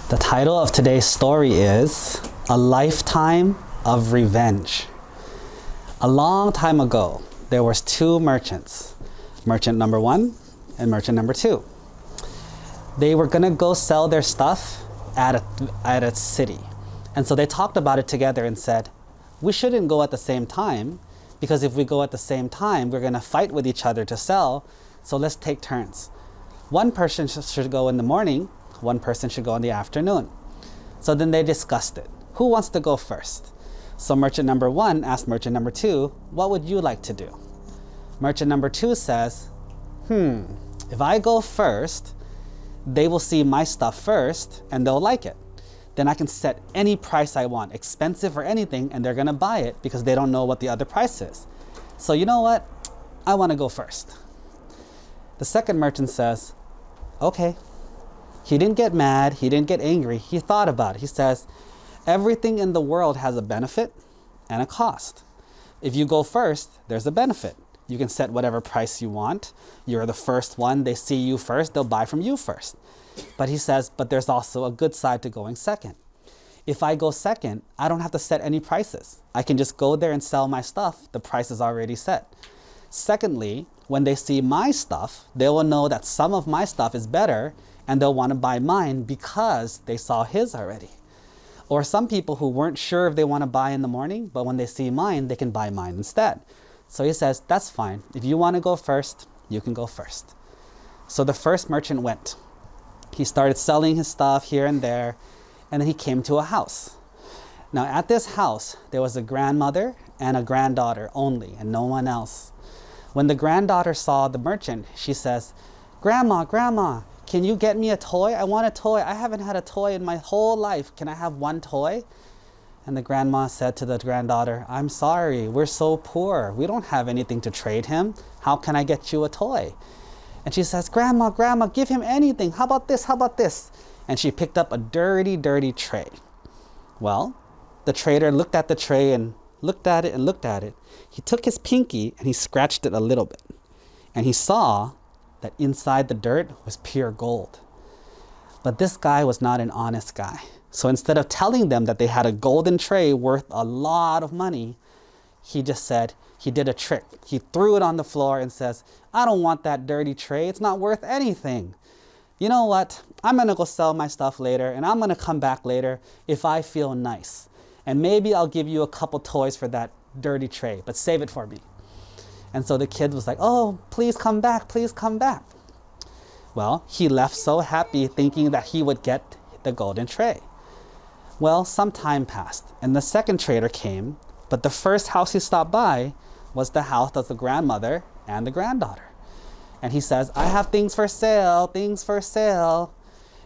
The title of today's story is A Lifetime of Revenge. A long time ago, there was two merchants, merchant number one and merchant number two. They were gonna go sell their stuff at a city. And so they talked about it together and said, we shouldn't go at the same time, because if we go at the same time, we're gonna fight with each other to sell, so let's take turns. One person should go in the morning, one person should go in the afternoon. So then they discussed it. Who wants to go first? So merchant number one asked merchant number two, what would you like to do? Merchant number two says, if I go first, they will see my stuff first and they'll like it. Then I can set any price I want, expensive or anything, and they're gonna buy it because they don't know what the other price is. So you know what? I wanna go first. The second merchant says, okay. He didn't get mad, he didn't get angry, he thought about it. He says, everything in the world has a benefit and a cost. If you go first, there's a benefit. You can set whatever price you want. You're the first one, they see you first, they'll buy from you first. But he says, but there's also a good side to going second. If I go second, I don't have to set any prices. I can just go there and sell my stuff, the price is already set. Secondly, when they see my stuff, they will know that some of my stuff is better and they'll want to buy mine because they saw his already. Or some people who weren't sure if they want to buy in the morning, but when they see mine, they can buy mine instead. So he says, that's fine. If you want to go first, you can go first. So the first merchant went. He started selling his stuff here and there, and then he came to a house. Now at this house, there was a grandmother and a granddaughter only, and no one else. When the granddaughter saw the merchant, she says, Grandma, can you get me a toy? I want a toy. I haven't had a toy in my whole life. Can I have one toy? And the grandma said to the granddaughter, I'm sorry, we're so poor. We don't have anything to trade him. How can I get you a toy? And she says, Grandma, give him anything. How about this? How about this? And she picked up a dirty, dirty tray. Well, the trader looked at the tray and looked at it and looked at it. He took his pinky and he scratched it a little bit. And he saw that inside the dirt was pure gold. But this guy was not an honest guy. So instead of telling them that they had a golden tray worth a lot of money, he just said, he did a trick. He threw it on the floor and says, I don't want that dirty tray. It's not worth anything. You know what? I'm gonna go sell my stuff later and I'm gonna come back later if I feel nice. And maybe I'll give you a couple toys for that dirty tray, but save it for me. And so the kid was like, oh, please come back, please come back. Well, he left so happy thinking that he would get the golden tray. Well, some time passed and the second trader came, but the first house he stopped by was the house of the grandmother and the granddaughter. And he says, I have things for sale, things for sale.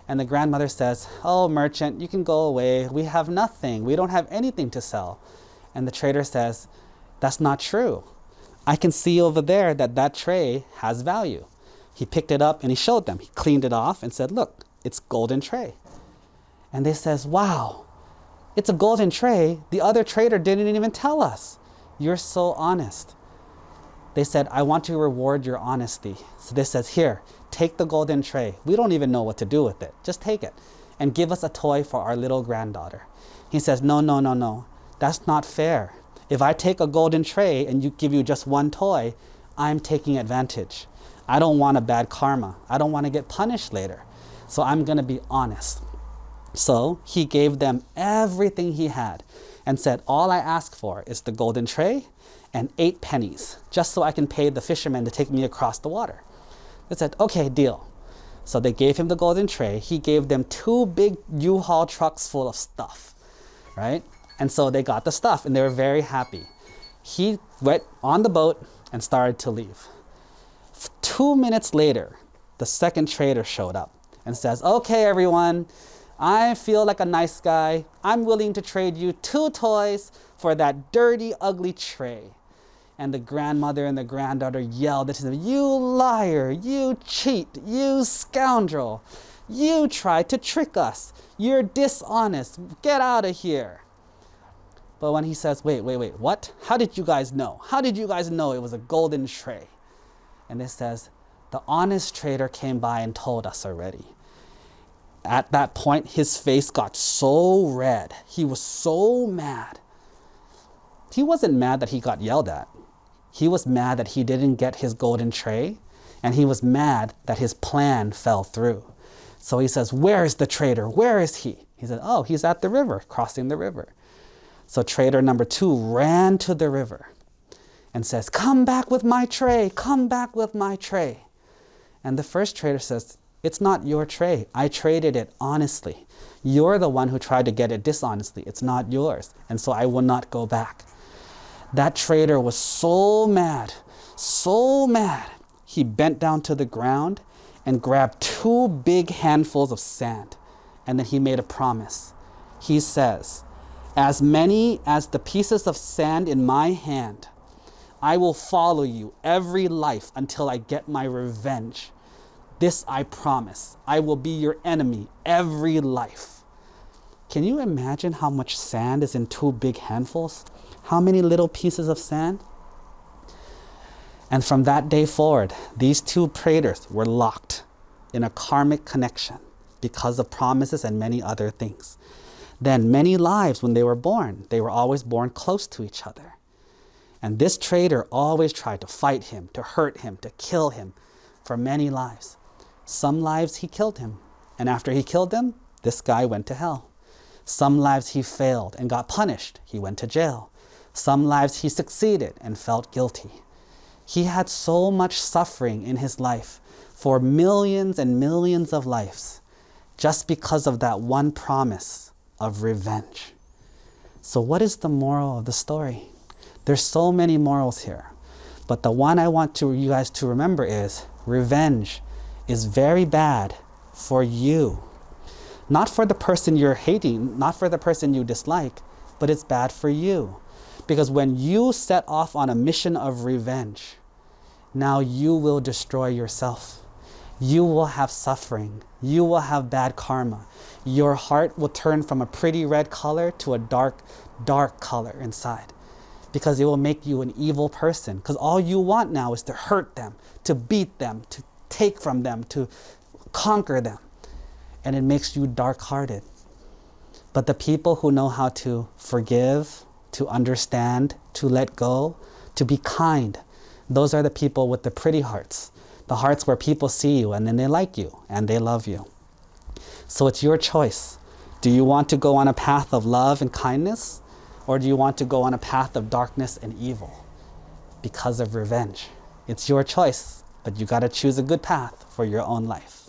And the grandmother says, oh, merchant, you can go away. We have nothing. We don't have anything to sell. And the trader says, that's not true. I can see over there that that tray has value. He picked it up and he showed them. He cleaned it off and said, look, it's golden tray. And they says, wow, it's a golden tray. The other trader didn't even tell us. You're so honest. They said, I want to reward your honesty. So they says, here, take the golden tray. We don't even know what to do with it. Just take it and give us a toy for our little granddaughter. He says, no. That's not fair. If I take a golden tray and give you just one toy, I'm taking advantage. I don't want a bad karma. I don't want to get punished later. So I'm going to be honest. So he gave them everything he had and said, all I ask for is the golden tray and 8 pennies, just so I can pay the fisherman to take me across the water. They said, okay, deal. So they gave him the golden tray. He gave them 2 big U-Haul trucks full of stuff, right? And so they got the stuff and they were very happy. He went on the boat and started to leave. 2 minutes later, the second trader showed up and says, okay, everyone, I feel like a nice guy. I'm willing to trade you 2 toys for that dirty, ugly tray. And the grandmother and the granddaughter yelled at him, you liar, you cheat, you scoundrel. You tried to trick us. You're dishonest. Get out of here. But when he says, wait, what? How did you guys know? How did you guys know it was a golden tray? And it says, the honest trader came by and told us already. At that point, his face got so red. He was so mad. He wasn't mad that he got yelled at. He was mad that he didn't get his golden tray, and he was mad that his plan fell through. So he says, "Where is the traitor? Where is he?" He said, "Oh, he's at the river, crossing the river." So traitor number 2 ran to the river and says, "Come back with my tray, come back with my tray." And the first traitor says, "It's not your tray. I traded it honestly. You're the one who tried to get it dishonestly. It's not yours. And so I will not go back." That traitor was so mad, he bent down to the ground and grabbed 2 big handfuls of sand. And then he made a promise. He says, "As many as the pieces of sand in my hand, I will follow you every life until I get my revenge. This I promise. I will be your enemy every life." Can you imagine how much sand is in 2 big handfuls? How many little pieces of sand? And from that day forward, these 2 traitors were locked in a karmic connection because of promises and many other things. Then many lives when they were always born close to each other. And this traitor always tried to fight him, to hurt him, to kill him for many lives. Some lives he killed him, and after he killed him, this guy went to hell. Some lives he failed and got punished. He went to jail. Some lives he succeeded and felt guilty. He had so much suffering in his life for millions and millions of lives just because of that one promise of revenge. So what is the moral of the story? There's so many morals here, but the one I want you guys to remember is revenge is very bad for you. Not for the person you're hating, not for the person you dislike, but it's bad for you. Because when you set off on a mission of revenge, now you will destroy yourself. You will have suffering. You will have bad karma. Your heart will turn from a pretty red color to a dark, dark color inside. Because it will make you an evil person. Because all you want now is to hurt them, to beat them, to take from them, to conquer them. And it makes you dark-hearted. But the people who know how to forgive, to understand, to let go, to be kind, those are the people with the pretty hearts. The hearts where people see you and then they like you and they love you. So it's your choice. Do you want to go on a path of love and kindness? Or do you want to go on a path of darkness and evil because of revenge? It's your choice, but you got to choose a good path for your own life.